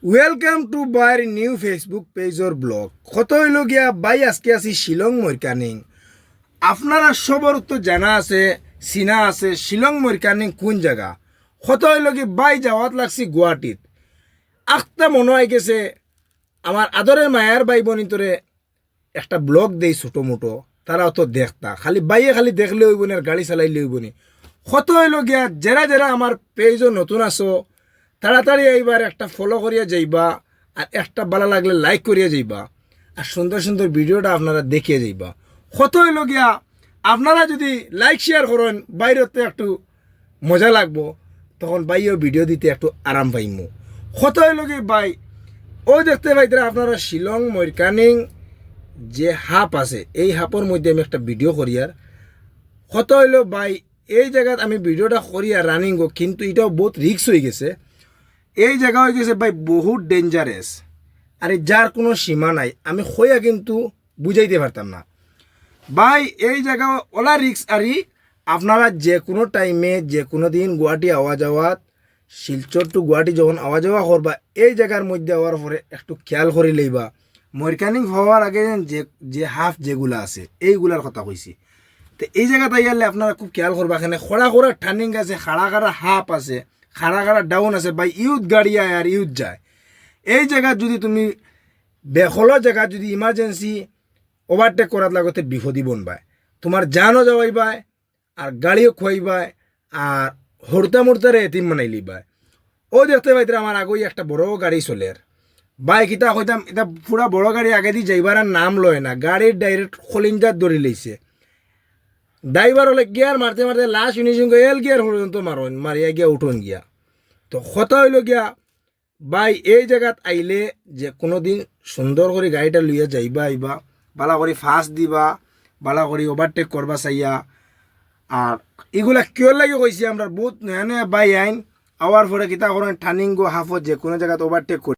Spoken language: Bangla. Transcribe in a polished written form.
ওয়েলকাম টু বাইর নিউ ফেসবুক পেজর ব্লগ কত হইল গিয়া বাই আজকে আছি শিলং মরকানিং। আপনারা সবার তো জানা আছে চিনা আছে শিলং মরকানিং কোন জায়গা। কত হইল কি বাই যাওয়াত লাগছি গুয়াহাটিত। আখটা মনে হয় গেছে আমার আদরের মায়ার বাই বনিতরে একটা ব্লগ দেই ছোটো মোটো, তারা অত দেখতা খালি বাইয়ে খালি দেখলে হইব না আর গাড়ি চালাইলে হইব না। কত হইল গিয়া যারা যারা আমার পেজও নতুন আছো তাড়াতাড়ি এইবার একটা ফলো করিয়া যাইবা, আর একটা ভালো লাগলে লাইক করিয়া যাইবা, আর সুন্দর সুন্দর ভিডিওটা আপনারা দেখিয়ে যাইবা। কত হইল গিয়া আপনারা যদি লাইক শেয়ার করেন বাইরেতে একটু মজা লাগবো, তখন বাইও ভিডিও দিতে একটু আরাম পাইমু। কত হইল কি বাই ও দেখতে পাইতে আপনারা শিলং মরকানিং যে হাপ আছে এই হাপর মধ্যে আমি একটা ভিডিও করিয়ার। কত হইল বাই এই জায়গাত আমি ভিডিওটা করিয়া রানিং গো, কিন্তু এটাও বহুত রিস্ক হয়ে গেছে। এই জায়গা হয়ে গেছে ভাই বহুত ডেঞ্জারাস, আর যার কোনো সীমা নাই। আমি হইয়া কিন্তু বুঝাইতে পারতাম না ভাই। এই জায়গা ওলা রিক্স আরই আপনারা যে কোনো টাইমে যে কোনো দিন গুয়াহাটি আওয়া যাওয়াত শিলচর টু গুয়াহাটি যখন আওয়া যাওয়া করবা এই জায়গার মধ্যে আওয়ার পরে একটু খেয়াল করে লইবা। মরকানিং হওয়ার আগে যে যে হাফ যেগুলো আছে এইগুলার কথা কইছি। তো এই জায়গাতে গেলে আপনারা খুব খেয়াল করবা, এখানে খড়া খড়া টার্নিং আছে, খাড়া খাড়া হাফ আছে, খাড়া খাড়া ডাউন আছে ভাই। ইউথ গাড়ি আয় আর ইউথ যায়। এই জায়গা যদি তুমি বেখলো জায়গা যদি ইমার্জেন্সি ওভারটেক করার লাগতে বিপদই বনবায়, তোমার জানও যাওয়াইবায় আর গাড়িও খুয়াইবায় আর হরতা মুরতারে এতিম বানাই লিবায়। ও দেখতে পাইতে আমার আগেই একটা বড় গাড়ি চলের বাইক, ইতা হইতাম এটা পুরা বড় গাড়ি আগে দিয়ে যাইবার আর নাম লয় না, গাড়ির ডাইরেক্ট খলিঞ্জাত ধরে লইছে। ড্রাইভার হলে গিয়ার মারতে মারতে লাস্ট ফিনিশিং এল গিয়ার পর্যন্ত মারন মারিয়া গিয়া উঠন গিয়া। তো কথা হইল গিয়া ভাই এই জায়গাত আইলে যে কোনো দিন সুন্দর করে গাড়িটা লইয়া যাইবা আইবা, ভালো করে ফাস্ট দিবা, ভালো করে ওভারটেক করবা চাইয়া। আর এগুলা কিয় লাগে কইছি আমরা বহুত নয়া নয়া বাই আইন আওয়ার পরে কিতা করেন টার্নিং গো হাফত যে কোনো জায়গাত ওভারটেক করি।